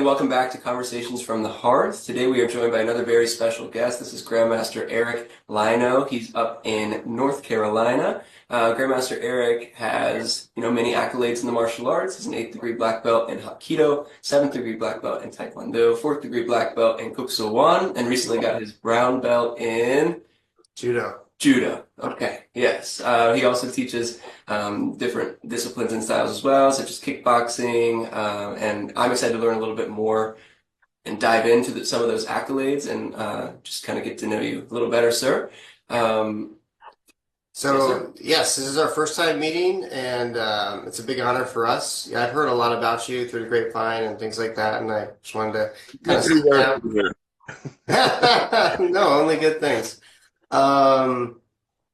welcome back to Conversations from the Hearth. Today we are joined by another very special guest. This is Grandmaster Eric Lino. He's up in North Carolina. Grandmaster Eric has, many accolades in the martial arts. He's an 8th degree black belt in Hapkido, 7th degree black belt in Taekwondo, 4th degree black belt in Kuk Sool Won, and recently got his brown belt in Judo. Judo. Okay, yes. He also teaches different disciplines and styles as well, such as kickboxing. And I'm excited to learn a little bit more and dive into some of those accolades and just kind of get to know you a little better, sir. Yes, this is our first time meeting, and it's a big honor for us. Yeah, I've heard a lot about you through the grapevine and things like that, and I just wanted to kind of sit down. No, only good things. But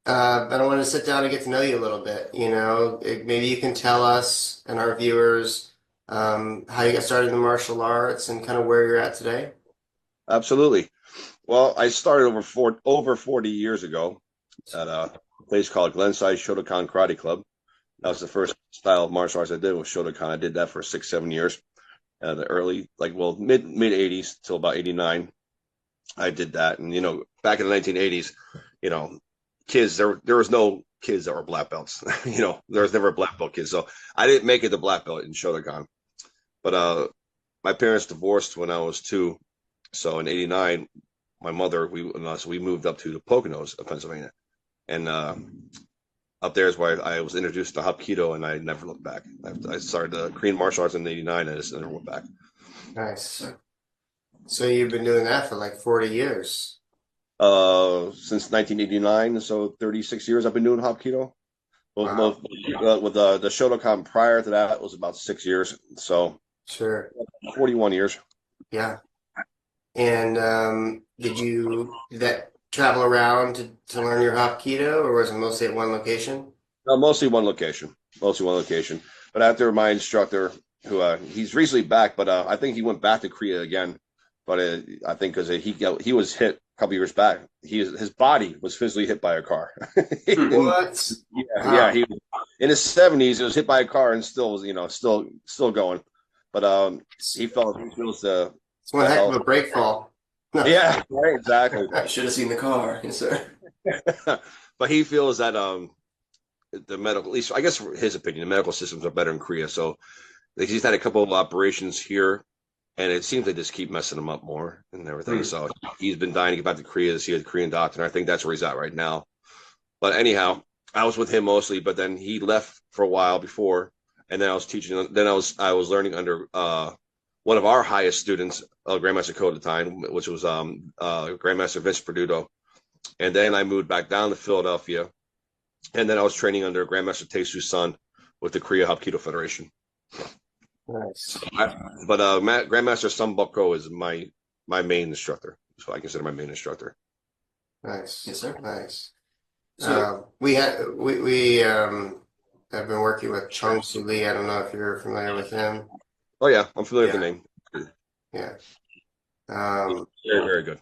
I wanted to sit down and get to know you a little bit. Maybe you can tell us and our viewers how you got started in the martial arts and kind of where you're at today. Absolutely. Well, I started over 40 years ago at a place called Glenside Shotokan Karate Club. That was the first style of martial arts I did was Shotokan. I did that for 6-7 years. The early, mid 80s till about 89. I did that, and back in the 1980s, kids there was no kids that were black belts. There was never a black belt kid, so I didn't make it to black belt in Shotokan. But my parents divorced when I was 2, so in '89, my mother we moved up to the Poconos of Pennsylvania, and up there is where I was introduced to Hapkido, and I never looked back. I started Korean martial arts in '89, and I just never went back. Nice. So you've been doing that for like 40 years. Since 1989, so 36 years I've been doing Hapkido. Wow. With the Shotokan prior to that was about 6 years, so Sure. 41 years. Yeah. And did that travel around to learn your Hapkido, or was it mostly at one location? No, mostly one location. But after my instructor, who he's recently back, but I think he went back to Korea again. But I think because he was hit a couple years back, his body was physically hit by a car. What? Yeah. He was in his 70s. He was hit by a car and still was still going. But he feels the. It's one heck of a break fall. Yeah, right, exactly. I should have seen the car, yes, sir. But he feels that the medical, at least I guess for his opinion, the medical systems are better in Korea. So he's had a couple of operations here. And it seems they just keep messing him up more and everything. So he's been dying to get back to Korea to see a Korean doctor. And I think that's where he's at right now. But anyhow, I was with him mostly, but then he left for a while before. And then I was teaching. Then I was learning under one of our highest students, Grandmaster Code at the time, which was Grandmaster Vince Perduto. And then I moved back down to Philadelphia. And then I was training under Grandmaster Tae-Soo's son with the Korea Hapkido Federation. Nice. But Grandmaster Sun Bokko is my main instructor, so I consider my main instructor. Nice. Yes, sir. Nice. So, We have been working with Chung Soo Lee. I don't know if you're familiar with him. Oh yeah, I'm familiar with the name. Yeah. Very, very good.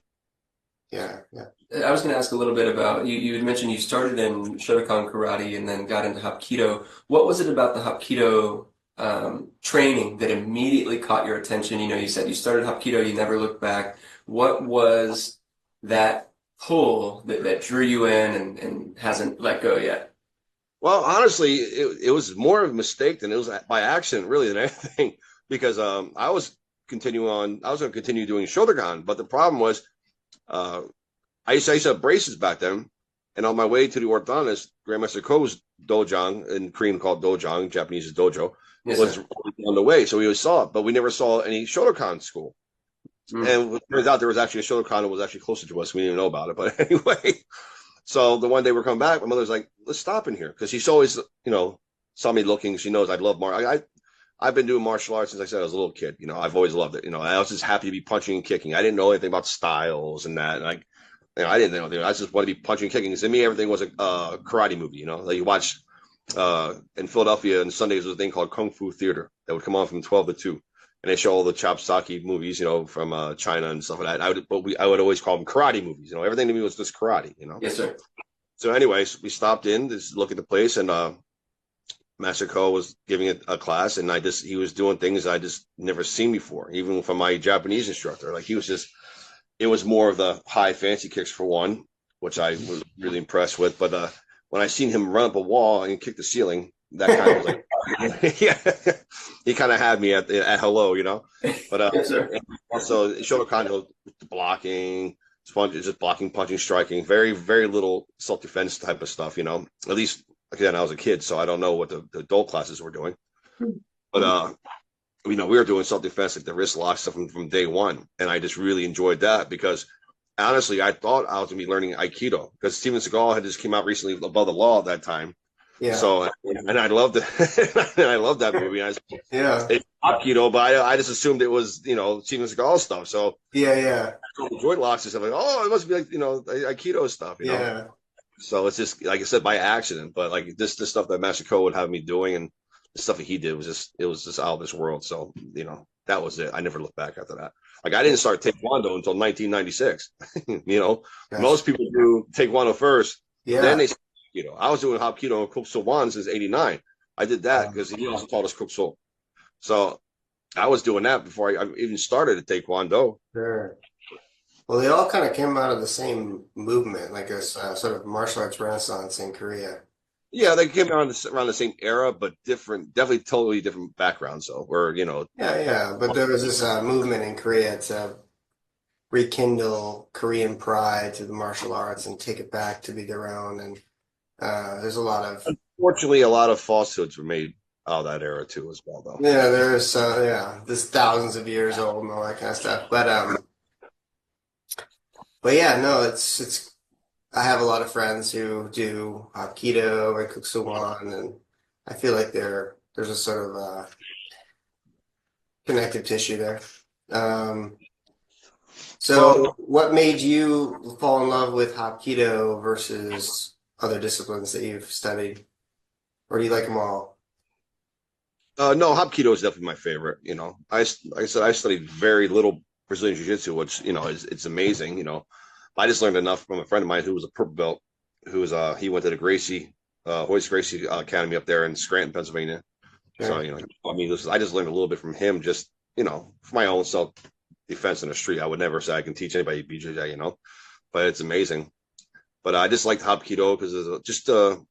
Yeah. I was going to ask a little bit about you had mentioned you started in Shotokan karate and then got into Hapkido. What was it about the Hapkido training that immediately caught your attention? You said you started Hapkido, you never looked back. What was that pull that drew you in and hasn't let go yet? Well, honestly, it was more of a mistake than it was by accident, really, than anything. Because I was going to continue doing Shotokan, but the problem was I used to have braces back then, and on my way to the orthodontist, Grandmaster Ko's dojang, in Korean called dojang, Japanese is dojo, Yes, was sir. on the way. So we always saw it, but we never saw any Shotokan school. And it turns out there was actually a Shotokan that was actually closer to us. We didn't even know about it. But anyway, so the one day we're coming back, my mother's like, let's stop in here. Because she's always, saw me looking. She knows I love I've been doing martial arts since I said I was a little kid. I've always loved it. I was just happy to be punching and kicking. I didn't know anything about styles and that. And I didn't know anything. I just wanted to be punching and kicking. To me, everything was a karate movie. Like you watch in Philadelphia on Sundays, was a thing called Kung Fu Theater that would come on from 12 to 2. And they show all the chopsaki movies, from China and stuff like that. I would always call them karate movies. Everything to me was just karate. Yes, sir. So anyways, we stopped in to look at the place, and Master Ko was giving a class, and he was doing things I just never seen before, even from my Japanese instructor. Like it was more of the high fancy kicks for one, which I was really impressed with. But when I seen him run up a wall and kick the ceiling, that kind of was like, yeah, he kind of had me at hello, you know. But Yes, sir. also Shotokan blocking, just blocking, punching, striking, very very little self defense type of stuff, you know. At least again, I was a kid, so I don't know what the adult classes were doing, but you know, we were doing self defense like the wrist lock stuff from day one, and I just really enjoyed that because honestly, I thought I was gonna be learning Aikido because Steven Seagal had just came out recently above the law at that time. Yeah. So and I loved it, and I loved that movie. Yeah. It's Aikido, but I just assumed it was, you know, Steven Seagal stuff. So Yeah. joint locks and stuff like, oh, it must be like, you know, Aikido stuff, you know. Yeah. So it's just like I said by accident, but like this stuff that Master Ko would have me doing and the stuff that he did was just out of this world. So you know that was it. I never looked back after that. Like I didn't start Taekwondo until 1996. You know, Gosh. most people do Taekwondo first, then Yeah. they, you know, I was doing Hapkido and Kuk Soban since '89. I did that because he also taught us Kuk So. So I was doing that before I even started at Taekwondo. Sure. Well, they all kind of came out of the same movement, like a sort of martial arts renaissance in Korea. Yeah, they came around the same era, but different, definitely totally different backgrounds. So, where you know, Yeah. But there was this movement in Korea to rekindle Korean pride to the martial arts and take it back to be their own. And there's a lot of unfortunately, a lot of falsehoods were made out of that era too, as well, though. this thousands of years old and all that kind of stuff. But yeah, no, it's. I have a lot of friends who do Hapkido and Kuksuwan, and I feel like there's a sort of connective tissue there. Um, so, Well, what made you fall in love with Hapkido versus other disciplines that you've studied, or do you like them all? no, Hapkido is definitely my favorite. You know, like I said, I studied very little Brazilian Jiu-Jitsu, which you know is it's amazing. You know, I just learned enough from a friend of mine who was a purple belt, who was he went to the Hoist Gracie Academy up there in Scranton, Pennsylvania. So Sure. you know, I mean, I just learned a little bit from him, just you know, for my own self defense in the street. I would never say I can teach anybody BJJ, you know, but it's amazing. But I just liked Hapkido because it's just the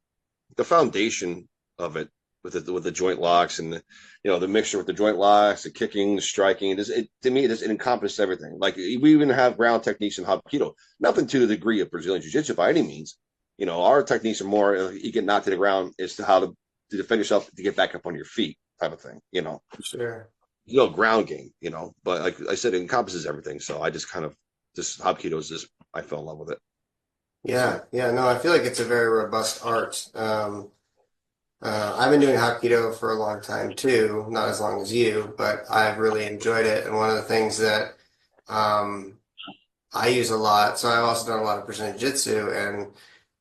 foundation of it with the joint locks and the, you know, the mixture with the joint locks, the kicking, the striking. To me it encompasses everything. Like we even have ground techniques in Hapkido, nothing to the degree of Brazilian Jiu-Jitsu by any means. You know, our techniques are more you get knocked to the ground as to how to defend yourself to get back up on your feet type of thing. Sure. You know, ground game. You know, but like I said, it encompasses everything. So I just kind of just Hapkido is just I fell in love with it. Yeah. No, I feel like it's a very robust art. I've been doing Hapkido for a long time too, not as long as you, but I've really enjoyed it. And one of the things that um, I use a lot, so I've also done a lot of Brazilian Jiu-Jitsu, and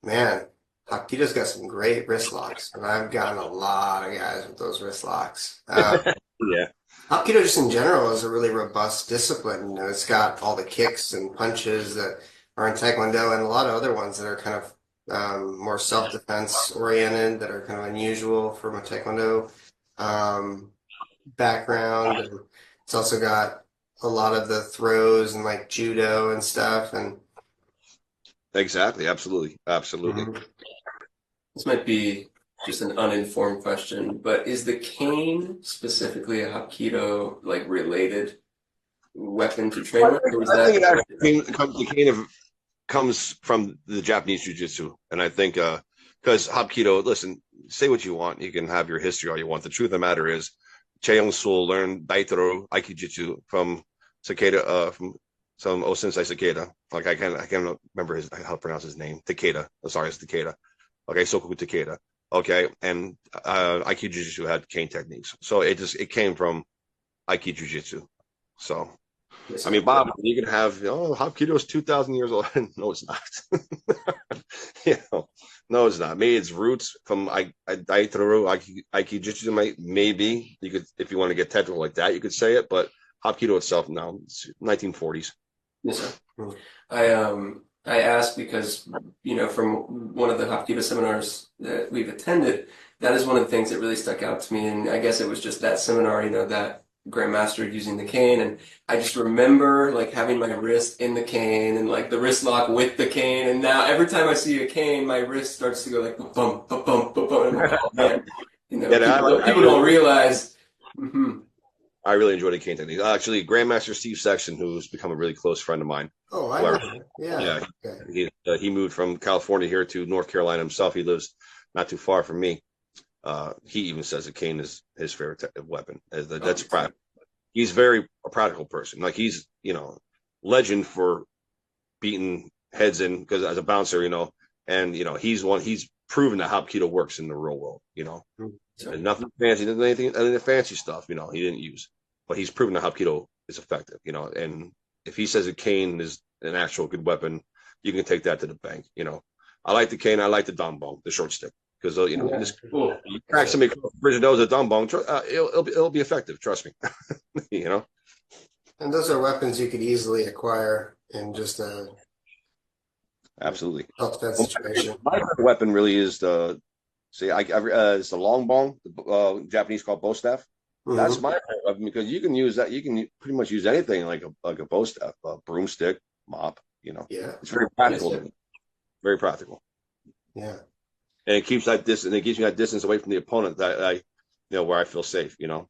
man, Hapkido's got some great wrist locks, and I've gotten a lot of guys with those wrist locks. Yeah. Hapkido just in general is a really robust discipline. You know, it's got all the kicks and punches that are in Taekwondo and a lot of other ones that are kind of more self-defense oriented that are kind of unusual from a Taekwondo um, background. And it's also got a lot of the throws and like judo and stuff. And Exactly. Absolutely. Mhm. This might be just an uninformed question, but is the cane specifically a Hapkido like related weapon to train with, or is I think it that actually comes from the Japanese Jiu-Jitsu, and I think because Hapkido, listen, say what you want, you can have your history all you want. The truth of the matter is, Cheong Sul learned Daitaro Aikijitsu from Takeda, from some Osensei Takeda. Like I can't remember how to pronounce his name. Takeda. Oh, sorry, it's Takeda. Okay, Sokoku Takeda. Okay, and Aikijitsu had cane techniques, so it came from Aikijitsu. So. yes, I sir. mean, Bob, you can have, Hapkido is 2,000 years old. No, it's not. you know, no, it's not. Maybe its roots from Daitaru, Aikijitsu, maybe you could, if you want to get technical like that, you could say it. But Hapkido itself, no, it's 1940s. Yes, sir. Mhm. I I ask because, from one of the Hapkido seminars that we've attended, that is one of the things that really stuck out to me. And I guess it was just that seminar, that Grandmaster using the cane. And I just remember like having my wrist in the cane and like the wrist lock with the cane. And now every time I see a cane, my wrist starts to go like bump, bump, bump, bump, bump. I'm like, oh man, Yeah, people don't realize. Mhm. I really enjoy the cane technique. Actually, Grandmaster Steve Sexton, who's become a really close friend of mine. Oh, I Who know. Yeah. yeah, Okay. he moved from California here to North Carolina himself. He lives not too far from me. He even says a cane is his favorite weapon. That's practical. He's very a practical person. Like he's legend for beating heads in because as a bouncer, and he's proven that Hapkido works in the real world. And nothing fancy, anything any of the fancy stuff. He didn't use, but he's proven that Hapkido is effective. And if he says a cane is an actual good weapon, you can take that to the bank. I like the cane. I like the dambong, the short stick, because you crack somebody across the bridge of nose with a dambong, it'll be effective. Trust me. And those are weapons you could easily acquire in just a Absolutely. self-defense situation. My favorite weapon really is it's the long bong, the Japanese called bow staff. That's Hmm. my favorite weapon because you can use that. You can pretty much use anything like a bow staff, a broomstick, mop. Yeah. It's very practical. Very practical, Yeah. and it keeps that distance. It keeps me that distance away from the opponent that where I feel safe. Yeah.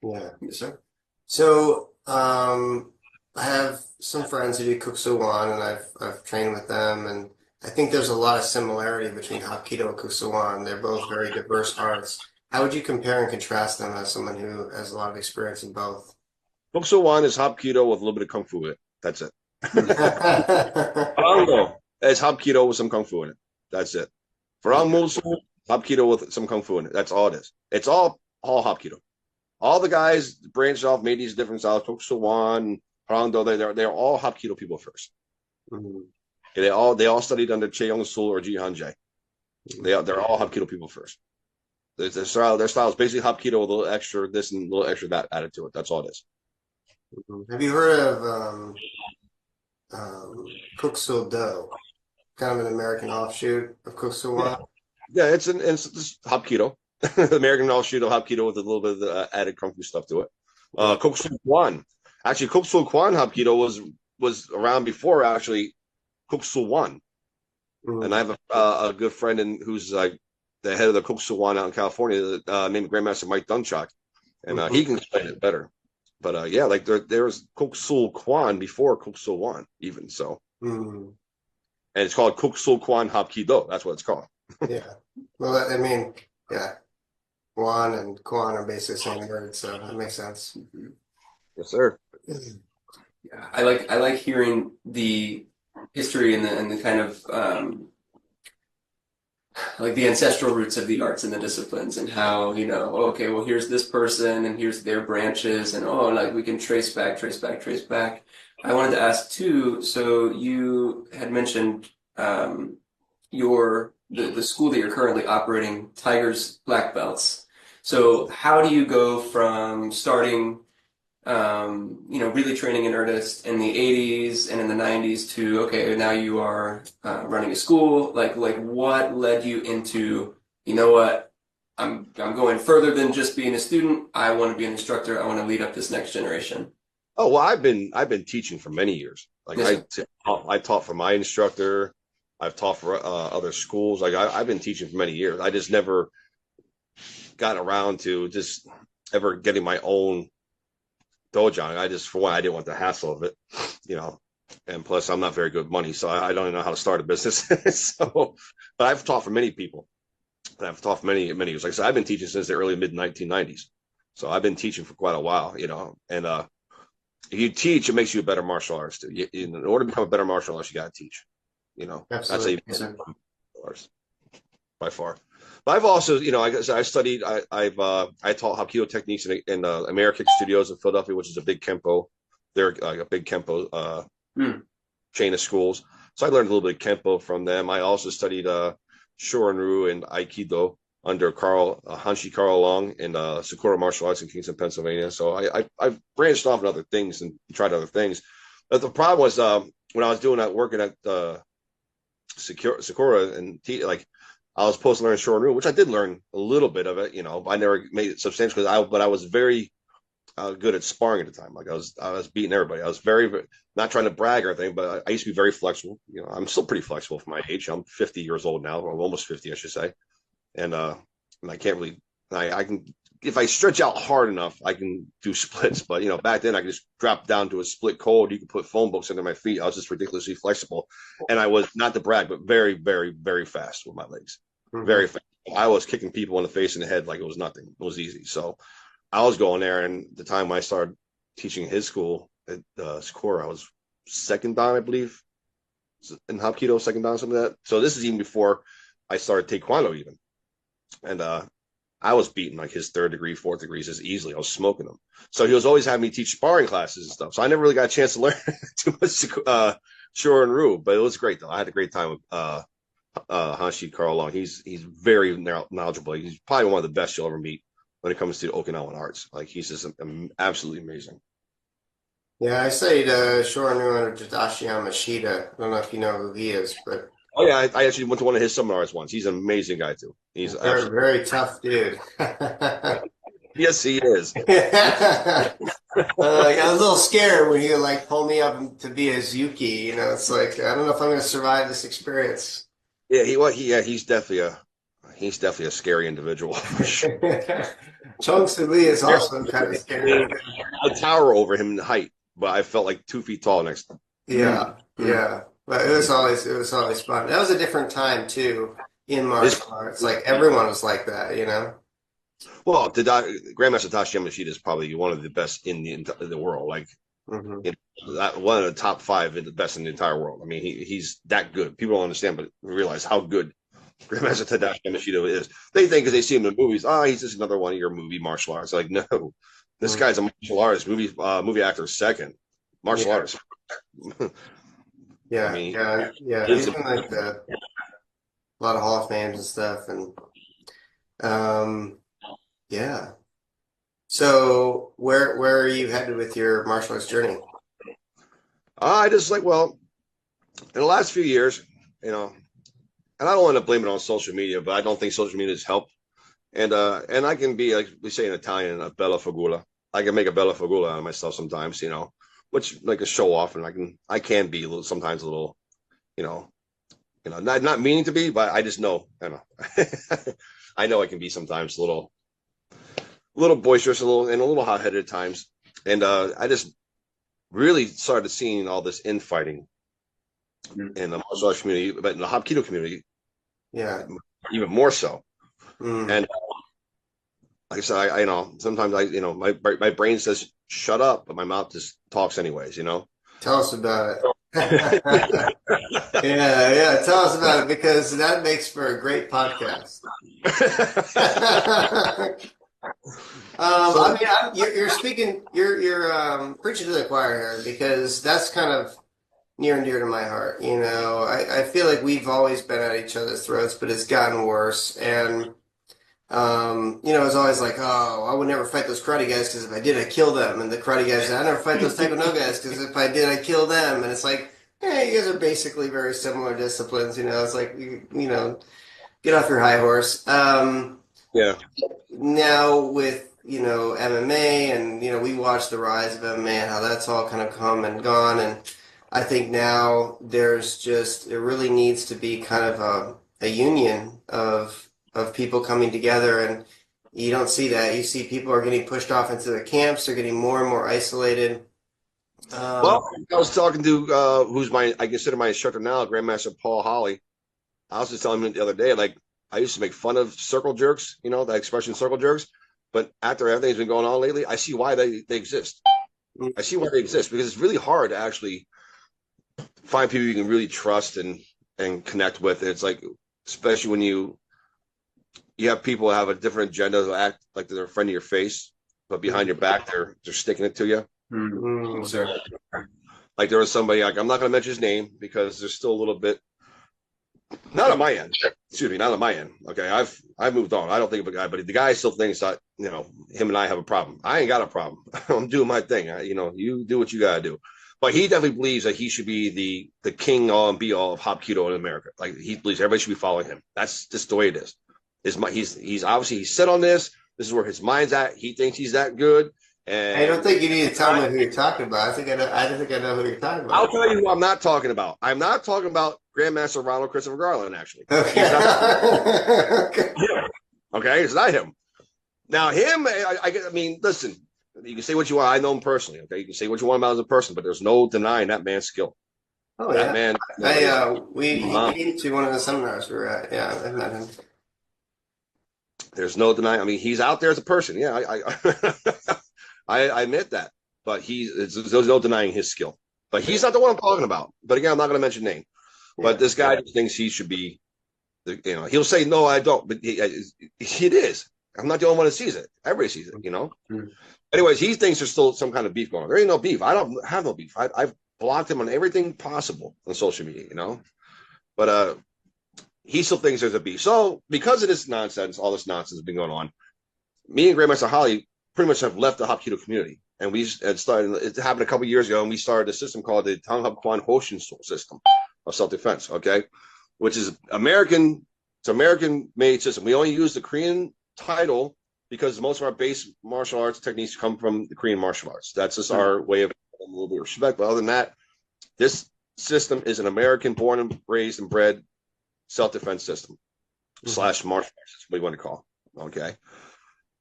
Yes, sir. So, I have some friends who do Kuksuwan, and I've trained with them, and I think there's a lot of similarity between Hapkido and Kuksuwan. They're both very diverse arts. How would you compare and contrast them as someone who has a lot of experience in both? Boxo one is Hapkido with a little bit of kung fu in it. That's it. Farango is Hapkido with some kung fu in it. That's it. Farang Musu, Hapkido with some kung fu in it. That's all it is. It's all Hapkido. All the guys branched off, made these different styles. Toksuwan, Harangdo, they're all Hapkido people first. Mhm. They all studied under Che Yong Sul or Ji Han Jae. They're all Hapkido people first. Their style is basically Hapkido with a little extra this and a little extra that added to it. That's all it is. Have you heard of Kuksul Do? Kind of an American offshoot of Yeah, Kuksuwan? yeah. It's Hapkido, American offshoot of Hapkido with a little bit of the added kung fu stuff to it. Yeah. Koksul Kwan, actually, Koksul Kwan Hapkido was around before actually Koksul One, and I Mhm. have a good friend who's like the head of the Koksul One out in California, named Grandmaster Mike Dunchak, and he Mhm. can explain it better. But yeah, like there was Koksul Kwan before Koksul One even so, Mhm. and it's called Koksul Kwan Hapkido. That's what it's called. Yeah. Well, I mean, yeah. Wan and Kwan are basically the same word, so that makes sense. Yes, sir. Yeah, I like hearing the history and the kind of like the ancestral roots of the arts and the disciplines and how, oh, okay, well, here's this person and here's their branches and oh, like we can trace back, trace back, trace back. I wanted to ask too, so you had mentioned the school that you're currently operating, Tigers Black Belts. So how do you go from starting really training in earnest in the 80s and in the 90s to, okay, now you are running a school. Like what led you into, you know what, I'm going further than just being a student. I want to be an instructor. I want to lead up this next generation. Oh well, I've been teaching for many years. Like Yes, sir. I taught for my instructor. I've taught for other schools. Like I've been teaching for many years. I just never got around to just ever getting my own dojo. I just, for one, I didn't want the hassle of it, you know. And plus, I'm not very good at money, so I don't even know how to start a business. So, but I've taught for many people. And I've taught for many many years. Like I said, I've been teaching since the early mid 1990s. So I've been teaching for quite a while, And if you teach, it makes you a better martial artist. In order to become a better martial artist, you got to teach. That's how you Absolutely. become a martial artist by far. But I've also, I studied, I taught Hapkido techniques in Amerikick Studios in Philadelphia, which is a big Kempo. They're like a big Kempo Hmm. chain of schools. So I learned a little bit of Kempo from them. I also studied Shorin-ryu and Aikido under Hanshi Carl Long in Sakura Martial Arts in Kingston, Pennsylvania. So I've branched off in other things and tried other things. But the problem was when I was doing that, working at Sakura and like I was supposed to learn Shorin, which I did learn a little bit of it, but I never made it substantial. But I was very good at sparring at the time. Like I was beating everybody. I was very not trying to brag or anything, but I used to be very flexible. I'm still pretty flexible for my age. I'm 50 years old now. I'm almost 50, I should say. And I can't really. I can if I stretch out hard enough, I can do splits. But back then I could just drop down to a split cold. You could put phone books under my feet. I was just ridiculously flexible, and I was not to brag, but very, very, very fast with my legs. Very fast. I was kicking people in the face and the head like it was nothing. It was easy. So I was going there, and the time I started teaching his school at Sakura, I was second dan, I believe, in Hapkido, second dan, something like that. So this is even before I started Taekwondo, even. And I was beating like his third degree, fourth degrees as easily. I was smoking them. So he was always having me teach sparring classes and stuff. So I never really got a chance to learn too much Shorin Ryu, but it was great though. I had a great time with Hanshi Carl Long. He's very knowledgeable. He's probably one of the best you'll ever meet when it comes to Okinawan arts. Like he's just absolutely amazing. Yeah, I studied Shorin Ryu under Tadashi Yamashita. I don't know if you know who he is, but oh yeah, I actually went to one of his seminars once. He's an amazing guy too. He's very, very tough dude. Yes, he is. I got a little scared when he like pulled me up to be his Yuki. It's like I don't know if I'm going to survive this experience. Yeah, he's definitely a scary individual for sure. Chung Soo Lee is also kind of scary. I tower over him in height, but I felt like 2 feet tall next to him. Yeah, yeah. But it was always fun. That was a different time too in martial arts. Like everyone was like that. Well, Grandmaster Tashi Yamashita is probably one of the best in the world. Like one of the top 5 in the best in the entire world. I mean, he's that good. People don't understand, but realize how good Grandmaster Tadashi Yamashita is. They think because they see him in movies, he's just another one of your movie martial arts. Like, no, this guy's a martial artist, movie actor second, martial artist. Yeah, I mean, yeah. He's been like a lot of Hall of Fames and stuff, and yeah. So where are you headed with your martial arts journey? I just in the last few years, and I don't want to blame it on social media, but I don't think social media has helped. And I can be, like we say in Italian, a bella figura. I can make a bella figura out of myself sometimes, which like a show off, and I can be sometimes a little, not meaning to be, but I just know, I know I can be sometimes a little boisterous, a little hot-headed at times, and I just really started seeing all this infighting in the martial arts community, but in the Hapkido community, even more so. And like I said, I sometimes my brain says shut up, but my mouth just talks anyways. Tell us about it. Yeah. Tell us about it because that makes for a great podcast. You're speaking, you're preaching to the choir here because that's kind of near and dear to my heart. I feel like we've always been at each other's throats, but it's gotten worse. And it's always like, oh, I would never fight those karate guys because if I did, I'd kill them. And the karate guys, I never fight those taekwondo guys because if I did, I'd kill them. And it's like, hey, you guys are basically very similar disciplines. It's like, get off your high horse. Yeah. Now with, MMA and, we watch the rise of MMA and how that's all kind of come and gone. And I think now there really needs to be kind of a union of people coming together, and you don't see that. You see people are getting pushed off into the camps. They're getting more and more isolated. Well, I was talking to who's I consider my instructor now, Grandmaster Paul Holly. I was just telling him the other day, like I used to make fun of circle jerks, that expression circle jerks. But after everything's been going on lately, I see why they exist. I see why they exist because it's really hard to actually find people you can really trust and connect with. It's like, especially when you have people who have a different agenda that act like they're a friend of your face, but behind your back they're sticking it to you. Sure. Like there was somebody, like I'm not going to mention his name because there's still a little bit, not on my end. Excuse me, not on my end. Okay, I've moved on. I don't think of a guy, but the guy still thinks that him and I have a problem. I ain't got a problem. I'm doing my thing. You do what you gotta do. But he definitely believes that he should be the king all and be all of Hapkido in America. Like he believes everybody should be following him. That's just the way it is. He's obviously he's set on this. This is where his mind's at. He thinks he's that good. I don't And think you need to tell me who you're talking about. I don't think I know who you're talking I'll about. tell you who I'm not talking about. I'm not talking about Grandmaster Ronald Christopher Garland, actually. Okay. He's not Okay. him. Okay, it's not him. Now, him, I mean, listen, you can say what you want. I know him personally. Okay, you can say what you want about him as a person, but there's no denying that man's skill. Oh That yeah. man, He came to one of the seminars we were at. Yeah, I met him. there's no denying. I mean, he's out there as a person. Yeah, I admit that, but there's no denying his skill. But he's not the one I'm talking about. But again, I'm not going to mention name. But this guy just thinks he should be, he'll say, no, I don't. But it is. I'm not the only one that sees it. Everybody sees it, Mm-hmm. Anyways, he thinks there's still some kind of beef going on. There ain't no beef. I don't have no beef. I've blocked him on everything possible on social media, But he still thinks there's a beef. So because of this nonsense, all this nonsense has been going on, me and Grandmaster Holly pretty much have left the Hapkido community. And we had started, it happened a couple years ago, and we started a system called the Tanghab Kwan Hoshin system of self-defense, okay? Which is American, it's an American-made system. We only use the Korean title because most of our base martial arts techniques come from the Korean martial arts. That's just our way of a little bit of respect. But other than that, this system is an American born and raised and bred self-defense system / martial arts, what you want to call it, okay?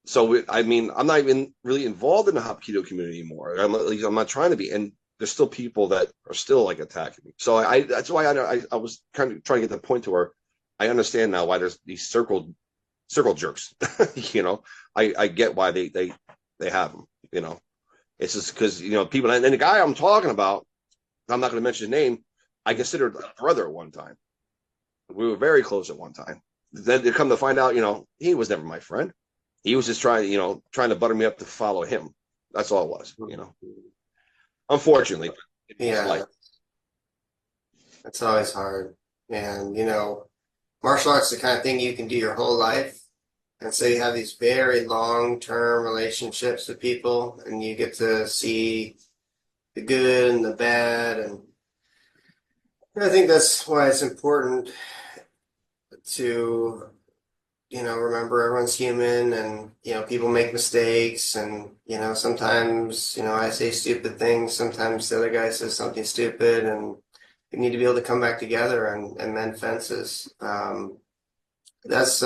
So, I mean, I'm not even really involved in the Hapkido community anymore. I'm not trying to be. And there's still people that are still like attacking me. So that's why I was kind of trying to get the point to where I understand now why there's these circle jerks. I get why they have them. It's just because people. And the guy I'm talking about, I'm not going to mention his name. I considered a brother at one time. We were very close at one time. Then to come to find out, he was never my friend. He was just trying to butter me up to follow him. That's all it was. Unfortunately, Yeah, it's always hard. And, martial arts is the kind of thing you can do your whole life. And so you have these very long-term relationships with people, and you get to see the good and the bad. And I think that's why it's important to, remember everyone's human, and, people make mistakes, and, sometimes, I say stupid things. Sometimes the other guy says something stupid, and we need to be able to come back together and mend fences. That's,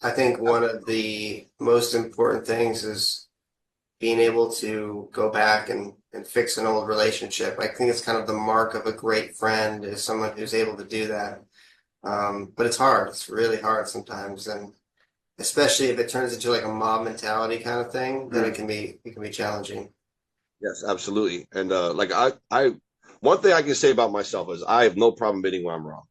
I think, one of the most important things is being able to go back and fix an old relationship. I think it's kind of the mark of a great friend is someone who's able to do that. But it's hard. It's really hard sometimes, and especially if it turns into like a mob mentality kind of thing, then it can be challenging. Yes, absolutely. And I one thing I can say about myself is I have no problem admitting when I'm wrong.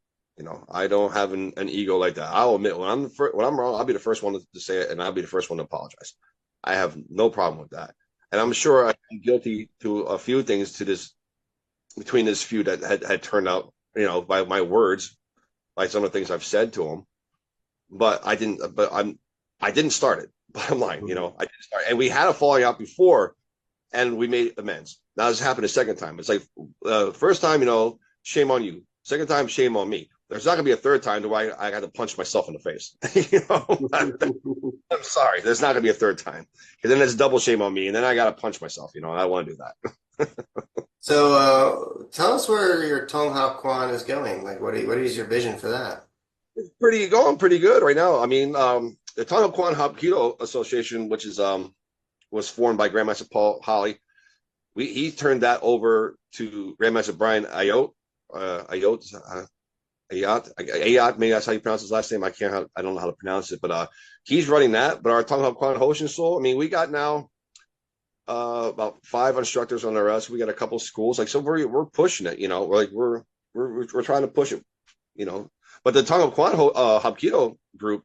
I don't have an ego like that. I'll admit when I'm wrong. I'll be the first one to say it, and I'll be the first one to apologize. I have no problem with that. And I'm sure I'm guilty to a few things between this feud that had turned out, by my words, by some of the things I've said to him. But I didn't. But I didn't start it. Bottom line, I didn't start. And we had a falling out before, and we made amends. Now this happened a second time. It's like first time, shame on you. Second time, shame on me. There's not gonna be a third time where I got to punch myself in the face. I'm sorry. There's not gonna be a third time, because then it's double shame on me, and then I got to punch myself. I don't want to do that. So tell us where your Tong Hao Kwan is going. Like, what is your vision for that? It's going pretty good right now. I mean, the Tono Kwan Hapkido Association, which is was formed by Grandmaster Paul Holly. He turned that over to Grandmaster Brian Ayot. Ayot, maybe that's how you pronounce his last name. I don't know how to pronounce it, but he's running that. But our Tonghap Kwan Hoshin Soul, I mean, we got now about 5 instructors under us. We got a couple schools, so we're pushing it. We're trying to push it. But the Tonghap Kwan Hapkido group,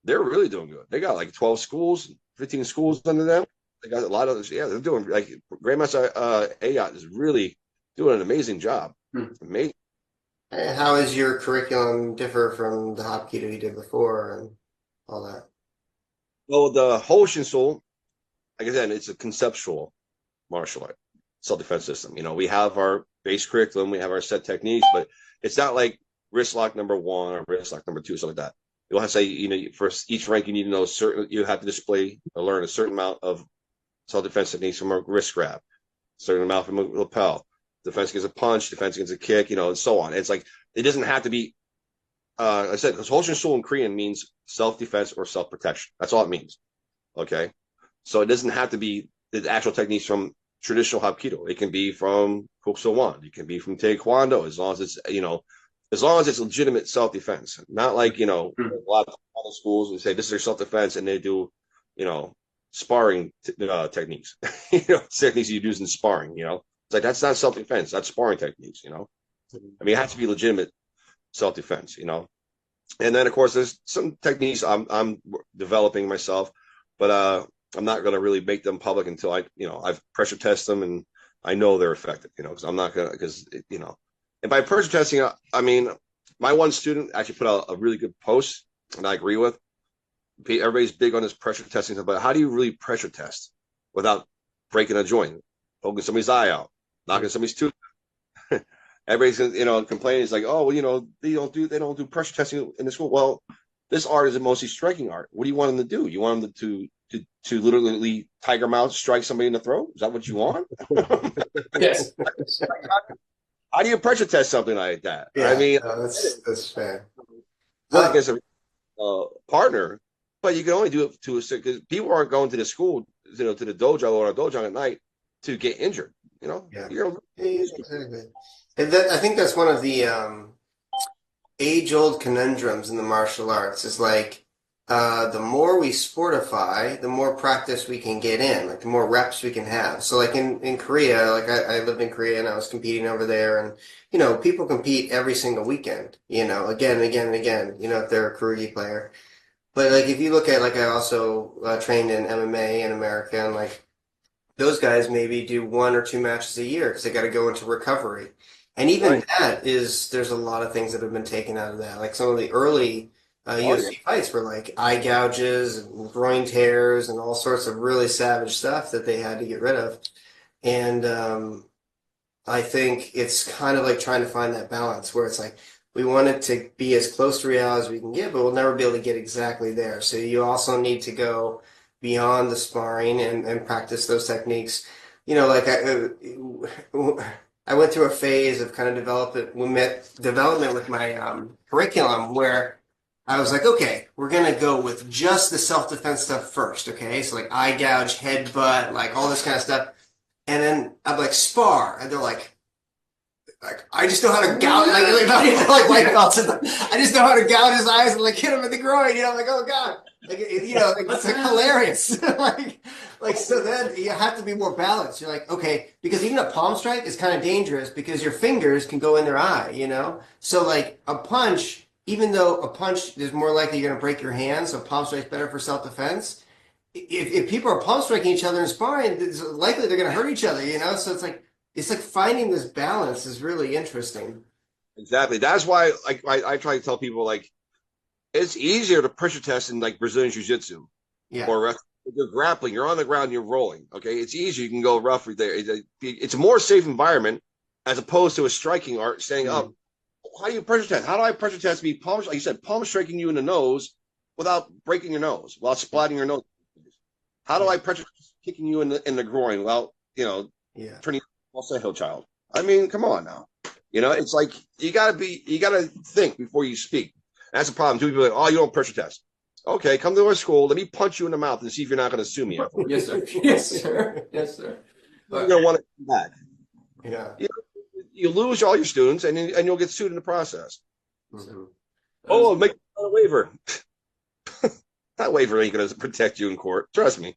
they're really doing good. They got like 12 schools, 15 schools under them. They got a lot of they're doing like Grandmaster Ayot is really doing an amazing job. Amazing. And how is your curriculum differ from the Hapkido you did before and all that? Well, the Hoshin Soul, like I said, it's a conceptual martial art. self-defense system. We have our base curriculum, we have our set techniques, but it's not like wrist lock number one or wrist lock number two, something like that. You'll have to say, for each rank, you need to know you have to display or learn a certain amount of self-defense techniques from a wrist grab, certain amount from a lapel, defense against a punch, defense against a kick, and so on. It's like, it doesn't have to be, I said, because Sul in Korean means self-defense or self-protection. That's all it means. Okay. So it doesn't have to be the actual techniques from traditional Hapkido. It can be from Kukso It can be from Taekwondo, as long as it's legitimate self-defense. Not like, a lot of schools would say this is their self-defense and they do, sparring techniques, techniques you use in sparring, It's like, that's not self-defense. That's sparring techniques, I mean, it has to be legitimate self-defense, And then, of course, there's some techniques I'm developing myself, but I'm not going to really make them public until I've pressure test them and I know they're effective, because I'm not going to, and by pressure testing, I mean, my one student actually put out a really good post, and I agree with. Everybody's big on this pressure testing, but how do you really pressure test without breaking a joint, poking somebody's eye out, knocking somebody's tooth? Everybody's complaining. It's like, oh, well, they don't do pressure testing in the school. Well, this art is mostly striking art. What do you want them to do? You want them to literally tiger mouth strike somebody in the throat? Is that what you want? Yes. How do you pressure test something like that? Yeah, I mean, that's fair. not against a partner, but you can only do it to a certain, because people aren't going to the school, to the dojo or a dojo at night to get injured. Yeah. You're, Exactly. And I think that's one of the age-old conundrums in the martial arts is like the more we sportify, the more practice we can get in, like the more reps we can have. So like in Korea, like I lived in Korea and I was competing over there, and people compete every single weekend, again and again and again, if they're a Kurugi player. But like if you look at, like, I also trained in MMA in America, and like those guys maybe do one or two matches a year because they got to go into recovery. And even right. there's a lot of things that have been taken out of that. Like some of the early Oh, UFC fights were like eye gouges and groin tears and all sorts of really savage stuff that they had to get rid of. And I think it's kind of like trying to find that balance where it's like we want it to be as close to reality as we can get, but we'll never be able to get exactly there. So you also need to go beyond the sparring and practice those techniques. Like I went through a phase of kind of development with my curriculum where I was like, okay, we're gonna go with just the self-defense stuff first, okay? So like eye gouge, headbutt, like all this kind of stuff. And then I'm like, spar, and they're like I just know how to gouge, like white belts. I just know how to gouge his eyes and like hit him in the groin. I'm like, oh god, like it's like hilarious. So then you have to be more balanced. You're like, okay, because even a palm strike is kind of dangerous because your fingers can go in their eye. So like a punch, even though a punch is more likely you're going to break your hand, so palm strike's better for self-defense. If people are palm striking each other and sparring, it's likely they're going to hurt each other. So it's like finding this balance is really interesting. Exactly. That's why, like, I try to tell people, like, it's easier to pressure test in like Brazilian Jiu-Jitsu, Yeah. or you're grappling, you're on the ground, you're rolling. Okay, it's easy. You can go rough there. It's a more safe environment as opposed to a striking art standing up. How do you pressure test? How do I pressure test me like you said, palm striking you in the nose without breaking your nose, while splatting your nose? How do I pressure kicking you in the groin? Well, turning also a hill child. I mean, come on now. It's like you gotta think before you speak. That's the problem. Two people are like, oh, you don't pressure test. Okay, come to our school. Let me punch you in the mouth and see if you're not going to sue me. Yes, sir. Yes, sir. Yes, sir. You're going to want to come back. Yeah. You lose all your students, and you'll get sued in the process. Mm-hmm. Oh, make a waiver. That waiver ain't going to protect you in court. Trust me.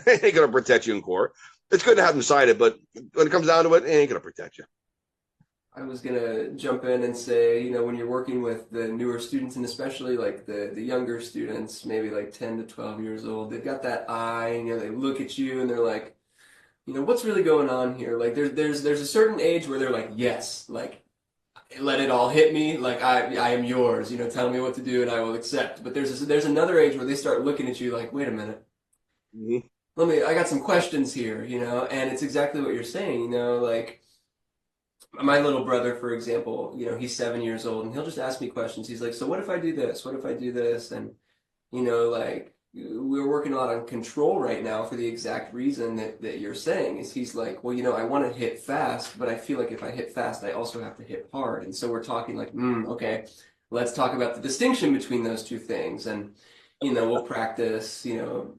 It ain't going to protect you in court. It's good to have them sign it, but when it comes down to it, it ain't going to protect you. I was gonna jump in and say, when you're working with the newer students, and especially like the younger students, maybe like 10 to 12 years old, they've got that eye, and they look at you and they're like, what's really going on here? Like there's a certain age where they're like, yes, like let it all hit me, like I am yours, tell me what to do and I will accept. But there's another age where they start looking at you like, wait a minute. Mm-hmm. I got some questions here, and it's exactly what you're saying, like my little brother, for example, he's 7 years old and he'll just ask me questions. He's like, so what if I do this? What if I do this? And, like we're working a lot on control right now for the exact reason that you're saying is he's like, well, I want to hit fast, but I feel like if I hit fast, I also have to hit hard. And so we're talking like, okay, let's talk about the distinction between those two things. And, we'll practice,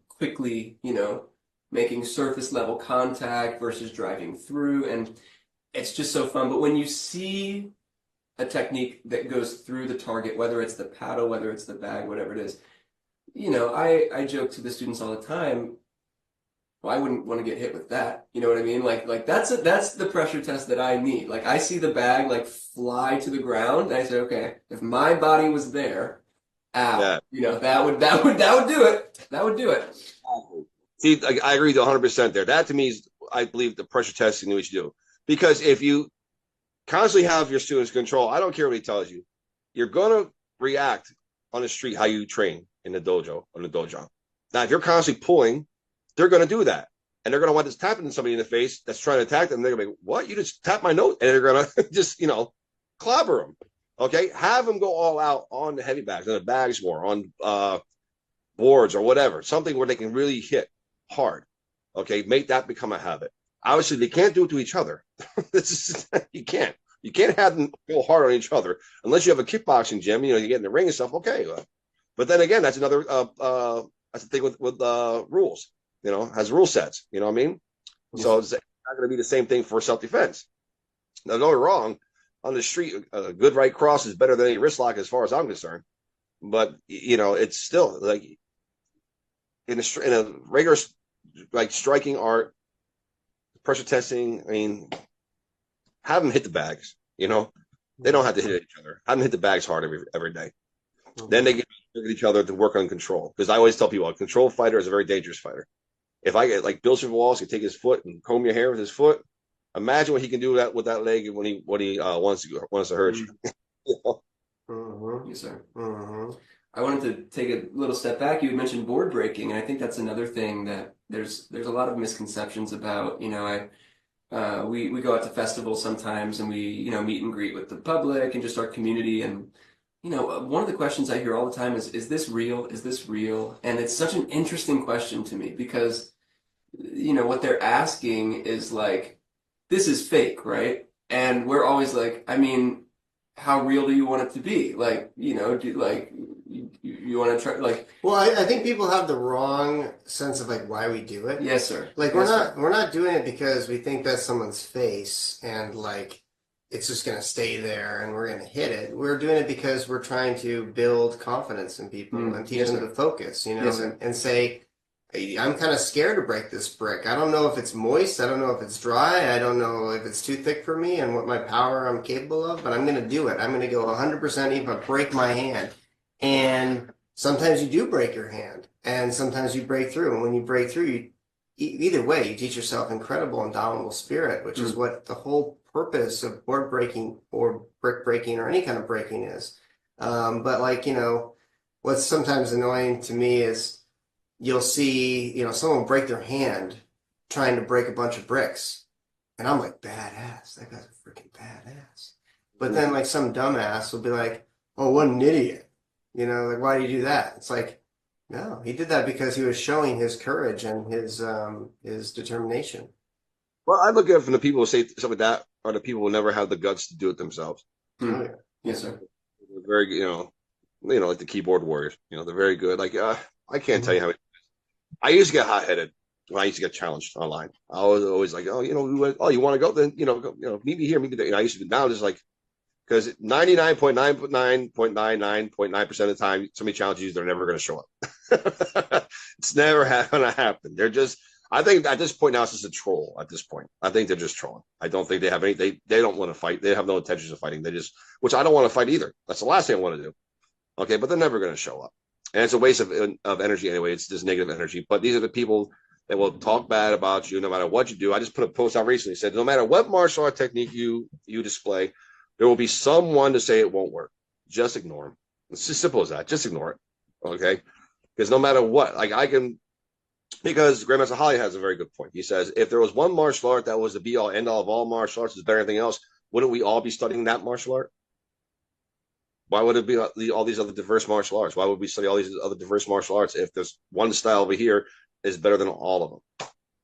quickly, making surface level contact versus driving through. And it's just so fun. But when you see a technique that goes through the target, whether it's the paddle, whether it's the bag, whatever it is, I joke to the students all the time, well, I wouldn't want to get hit with that. You know what I mean? Like that's the pressure test that I need. Like I see the bag like fly to the ground, and I say, okay, if my body was there, ow, Yeah. that would do it. That would do it. See, I agree 100% there. That to me is, I believe, the pressure testing that we should do. Because if you constantly have your students control, I don't care what he tells you, you're going to react on the street how you train in the dojo, on the dojo. Now, if you're constantly pulling, they're going to do that. And they're going to want this tapping somebody in the face that's trying to attack them. They're going to be, what? You just tapped my nose. And they're going to just, clobber them. Okay. Have them go all out on the heavy bags, on the bags more, on boards or whatever, something where they can really hit hard. Okay. Make that become a habit. Obviously, they can't do it to each other. You can't. You can't have them go hard on each other unless you have a kickboxing gym. You get in the ring and stuff. Okay, but then again, that's another. That's the thing with rules. Has rule sets. You know what I mean? So it's not going to be the same thing for self defense. Now, don't get me wrong. On the street, a good right cross is better than any wrist lock, as far as I'm concerned. But it's still like in a regular like striking art, pressure testing. I mean, have them hit the bags. They don't have to hit each other. Have them hit the bags hard every day. Mm-hmm. Then they get each other to work on control. Because I always tell people, a control fighter is a very dangerous fighter. If I get like Bill Wallace, can take his foot and comb your hair with his foot. Imagine what he can do with that leg when he wants to hurt you. Mm-hmm. Yes, sir. Mm-hmm. I wanted to take a little step back. You had mentioned board breaking, and I think that's another thing that there's a lot of misconceptions about. We go out to festivals sometimes, and we meet and greet with the public and just our community. And one of the questions I hear all the time is this real? Is this real? And it's such an interesting question to me because what they're asking is like, this is fake, right? And we're always like, I mean, how real do you want it to be? Like, you want to try like. Well, I think people have the wrong sense of like why we do it. Yes, sir. Like yes, we're not doing it because we think that's someone's face and like it's just gonna stay there and we're gonna hit it. We're doing it because we're trying to build confidence in people and teach them to focus, and say, I'm kind of scared to break this brick. I don't know if it's moist. I don't know if it's dry. I don't know if it's too thick for me and what my power I'm capable of, but I'm going to do it. I'm going to go 100% even break my hand. And sometimes you do break your hand and sometimes you break through. And when you break through, either way, you teach yourself incredible indomitable spirit, which is what the whole purpose of board breaking or brick breaking or any kind of breaking is. But like, what's sometimes annoying to me is, you'll see, someone break their hand trying to break a bunch of bricks. And I'm like, badass. That guy's a freaking badass. But then like some dumbass will be like, oh, what an idiot. Like, why do you do that? It's like, no, he did that because he was showing his courage and his determination. Well, I look at it from the people who say something like that are the people who never have the guts to do it themselves. Oh, yeah. Yes, sir. They're very, like the keyboard warriors. They're very good. Like, I can't tell you how many. I used to get hot-headed when I used to get challenged online. I was always like, oh, you want to go? Then, meet me here, meet me there. I used to now just like, because 99.999.99% of the time, somebody challenges you, they're never going to show up. It's never going to happen. They're just, I think at this point now, it's just a troll at this point. I think they're just trolling. I don't think they have any, they don't want to fight. They have no intentions of fighting. Which I don't want to fight either. That's the last thing I want to do. Okay, but they're never going to show up. And it's a waste of energy anyway. It's just negative energy. But these are the people that will talk bad about you no matter what you do. I just put a post out recently, said no matter what martial art technique you display, there will be someone to say it won't work. Just ignore them. It's as simple as that. Just ignore it. Okay? Because no matter what, like I can Because Grandmaster Holly has a very good point. He says, if there was one martial art that was the be all end all of all martial arts, is better than anything else, wouldn't we all be studying that martial art? Why would it be all these other diverse martial arts? Why would we study all these other diverse martial arts if there's one style over here is better than all of them,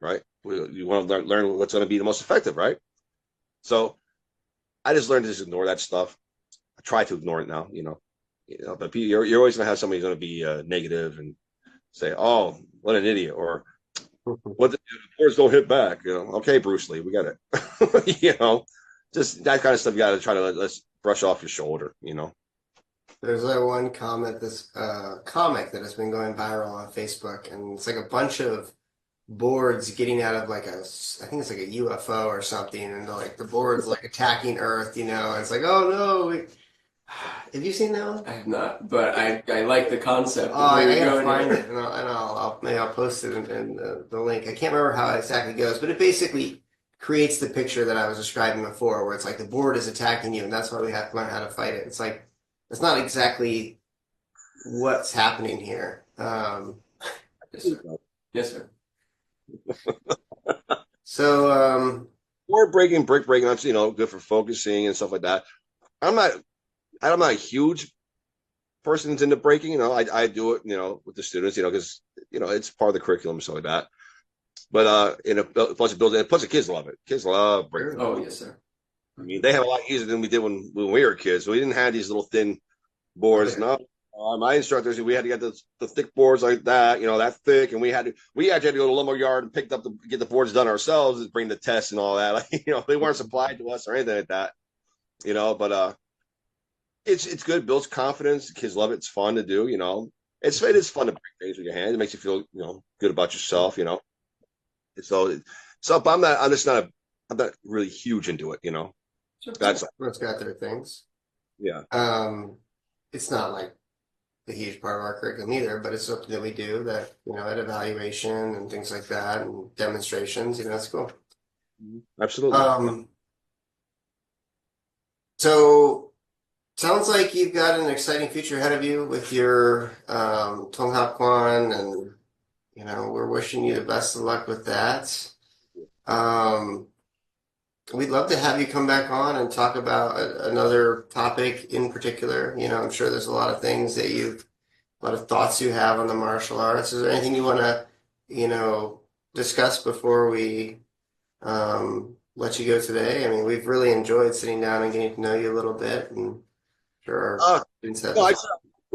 right? You want to learn what's going to be the most effective, right? So I just learned to just ignore that stuff. I try to ignore it now, but you're always going to have somebody who's going to be negative and say, "Oh, what an idiot," or "What the boards don't hit back." Okay, Bruce Lee, we got it. Just that kind of stuff. You got to try to let's brush off your shoulder. There's that one comment, this comic that has been going viral on Facebook, and it's like a bunch of boards getting out of like I think it's like a UFO or something, and the boards like attacking Earth, and it's like, oh no. Have you seen that one? I have not, but I like the concept. Oh, I gotta find it, and maybe I'll post it in the link. I can't remember how it exactly goes, but it basically creates the picture that I was describing before, where it's like the board is attacking you, and that's why we have to learn how to fight it. It's like it's not exactly what's happening here. Yes, sir. Yes, sir. So, Board breaking, brick breaking, that's good for focusing and stuff like that. I'm not a huge person into breaking. I do it, with the students, because it's part of the curriculum and stuff like that. But plus the kids love it. Kids love breaking. Oh, yes, sir. I mean, they have a lot easier than we did when we were kids. So we didn't have these little thin boards. Yeah. No, my instructors, we had to get the thick boards like that, that thick, and we actually had to go to lumberyard and get the boards done ourselves and bring the tests and all that. Like, they weren't supplied to us or anything like that. But it's good. It builds confidence. Kids love it. It's fun to do. It's fun to break things with your hands. It makes you feel good about yourself. But I'm not really huge into it. That's it's got their things. Yeah. It's not like a huge part of our curriculum either, but it's something that we do that, at evaluation and things like that and demonstrations, it's cool. Absolutely. So sounds like you've got an exciting future ahead of you with your Tong Hap Kwan, and we're wishing you the best of luck with that. We'd love to have you come back on and talk about another topic in particular. I'm sure there's a lot of things a lot of thoughts you have on the martial arts. Is there anything you want to, discuss before we let you go today? I mean, we've really enjoyed sitting down and getting to know you a little bit, and sure our students have.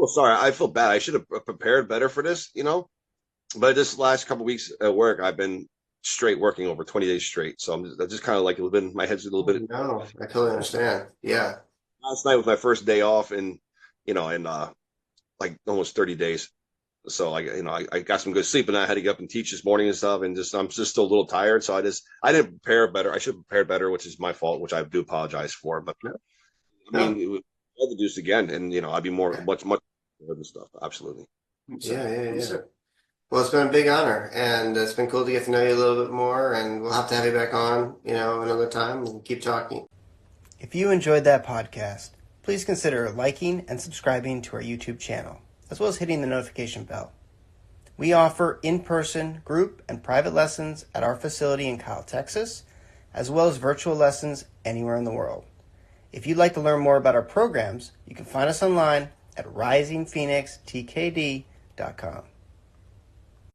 Sorry, I feel bad. I should have prepared better for this, but this last couple of weeks at work, I've been straight working over 20 days straight. So I'm just kind of like my head's a little bit. No, I totally understand. Yeah. Last night was my first day off in like almost 30 days. So I got some good sleep, and I had to get up and teach this morning and stuff, and I'm just still a little tired. So I didn't prepare better. I should have prepared better, which is my fault, which I do apologize for. But I mean, I'll do this again, and I'd be much other stuff. Absolutely. Yeah. Well, it's been a big honor, and it's been cool to get to know you a little bit more, and we'll have to have you back on, another time and keep talking. If you enjoyed that podcast, please consider liking and subscribing to our YouTube channel, as well as hitting the notification bell. We offer in-person, group, and private lessons at our facility in Kyle, Texas, as well as virtual lessons anywhere in the world. If you'd like to learn more about our programs, you can find us online at risingphoenixtkd.com.